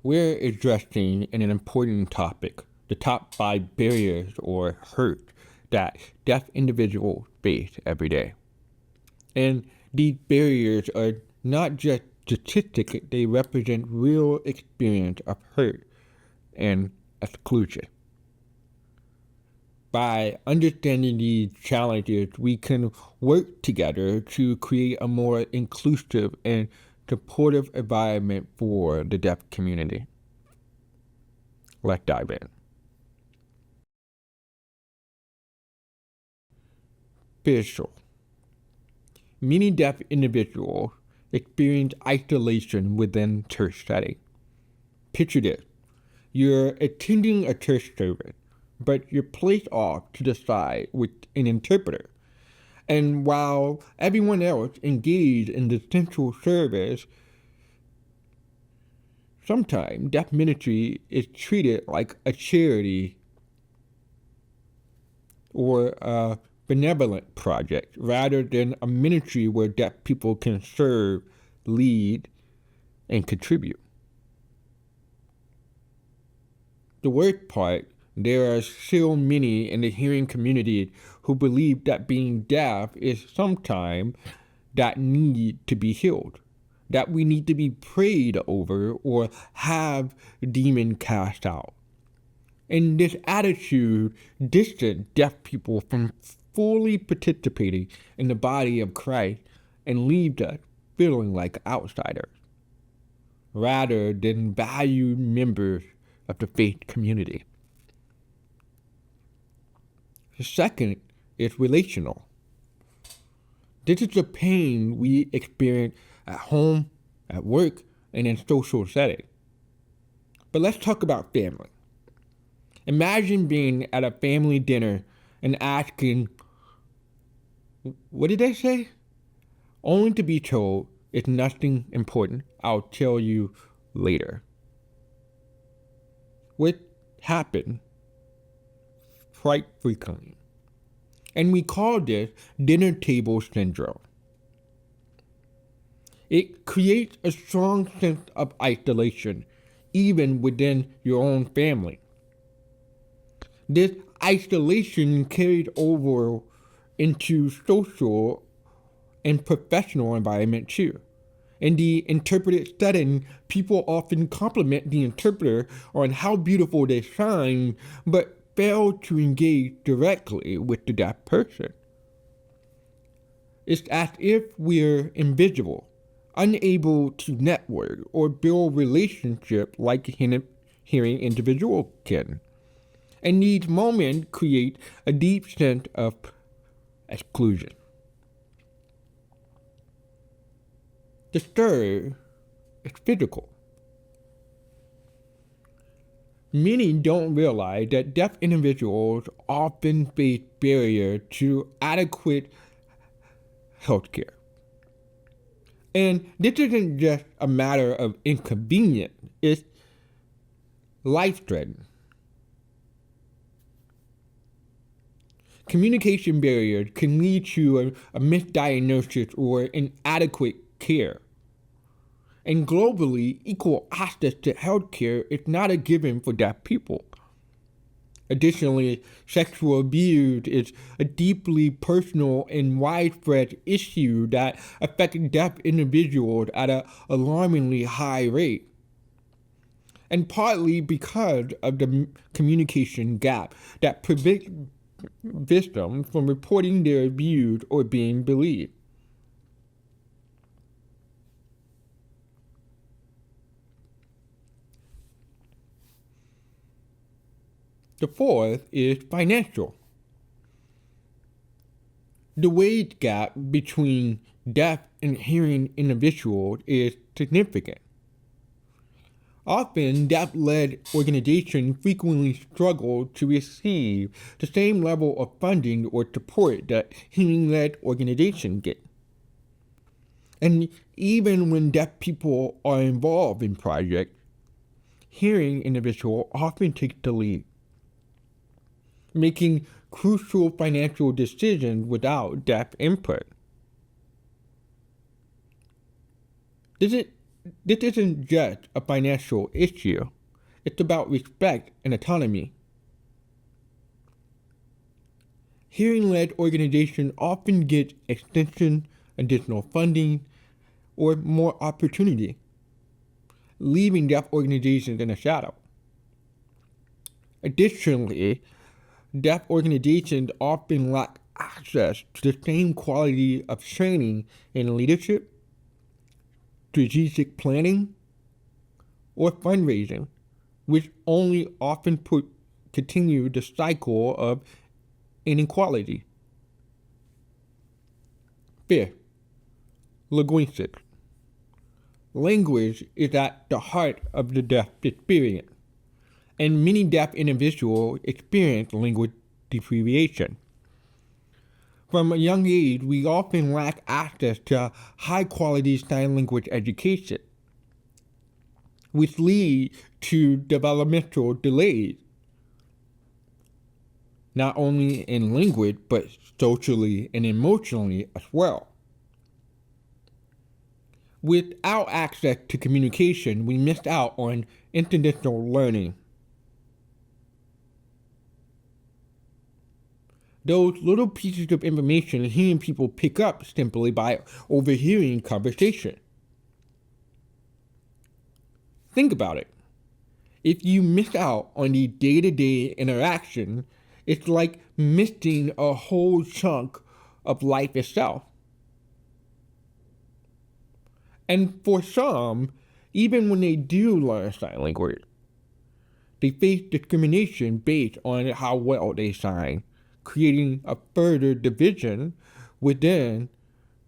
We're addressing an important topic, the top 5 barriers or hurt that deaf individuals face every day. And these barriers are not just statistics, they represent real experience of hurt and exclusion. By understanding these challenges, we can work together to create a more inclusive and supportive environment for the deaf community. Let's dive in. Spiritual. Many deaf individuals experience isolation within church setting. Picture this. You're attending a church service, but you're placed off to the side with an interpreter. And while everyone else engaged in the central service, sometimes deaf ministry is treated like a charity or a benevolent project rather than a ministry where deaf people can serve, lead, and contribute. The worst part, there are still many in the hearing community who believe that being deaf is sometimes that need to be healed, that we need to be prayed over or have demon cast out. And this attitude distance deaf people from fully participating in the body of Christ and leaves us feeling like outsiders, rather than valued members of the faith community. The second is relational. This is the pain we experience at home, at work, and in social settings. But let's talk about family. Imagine being at a family dinner and asking, what did they say? Only to be told it's nothing important. I'll tell you later. What happened quite frequently. And we call this dinner table syndrome. It creates a strong sense of isolation, even within your own family. This isolation carried over into social and professional environment too. In the interpreted setting, people often compliment the interpreter on how beautiful they sound, but fail to engage directly with the deaf person. It's as if we're invisible, unable to network or build relationships like hearing individuals can. And these moments create a deep sense of exclusion. The third is physical. Many don't realize that deaf individuals often face barriers to adequate healthcare. And this isn't just a matter of inconvenience, it's life-threatening. Communication barriers can lead to a misdiagnosis or inadequate care. And globally, equal access to healthcare is not a given for deaf people. Additionally, sexual abuse is a deeply personal and widespread issue that affects deaf individuals at an alarmingly high rate. And partly because of the communication gap that prevents victims from reporting their abuse or being believed. The fourth is financial. The wage gap between deaf and hearing individuals is significant. Often, deaf-led organizations frequently struggle to receive the same level of funding or support that hearing-led organizations get. And even when deaf people are involved in projects, hearing individuals often take the lead, making crucial financial decisions without deaf input. This is this isn't just a financial issue. It's about respect and autonomy. Hearing-led organizations often get extension, additional funding, or more opportunity, leaving deaf organizations in the shadow. Additionally, deaf organizations often lack access to the same quality of training in leadership, strategic planning, or fundraising, which only often continue the cycle of inequality. Fifth, linguistics. Language is at the heart of the deaf experience, and many deaf individuals experience language deprivation. From a young age, we often lack access to high-quality sign language education, which lead to developmental delays, not only in language, but socially and emotionally as well. Without access to communication, we miss out on incidental learning. Those little pieces of information hearing people pick up simply by overhearing conversation. Think about it. If you miss out on the day-to-day interaction, it's like missing a whole chunk of life itself. And for some, even when they do learn sign language, they face discrimination based on how well they sign, creating a further division within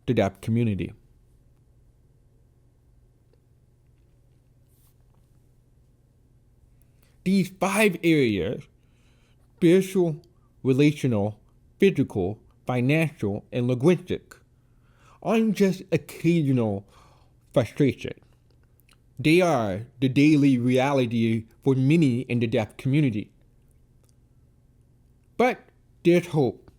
the deaf community. These 5 areas, spiritual, relational, physical, financial, and linguistic, aren't just occasional frustration. They are the daily reality for many in the deaf community. But there's hope.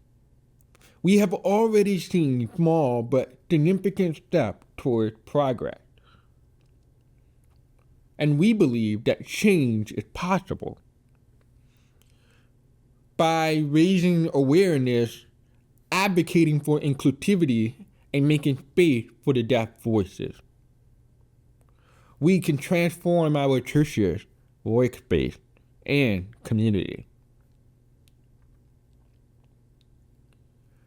We have already seen small but significant steps towards progress. And we believe that change is possible. By raising awareness, advocating for inclusivity, and making space for the deaf voices, we can transform our churches, workspace, and community.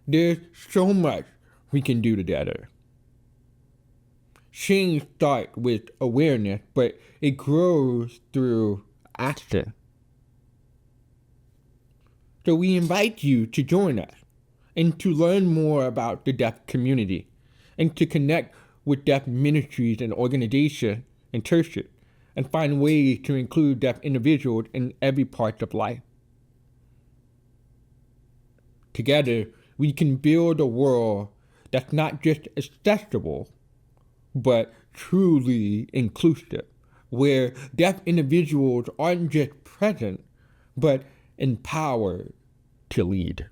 There's so much we can do together. Change starts with awareness, but it grows through action. So we invite you to join us and to learn more about the deaf community and to connect with deaf ministries and organizations and churches and find ways to include deaf individuals in every part of life. Together, we can build a world that's not just accessible, but truly inclusive, where deaf individuals aren't just present, but empowered to lead.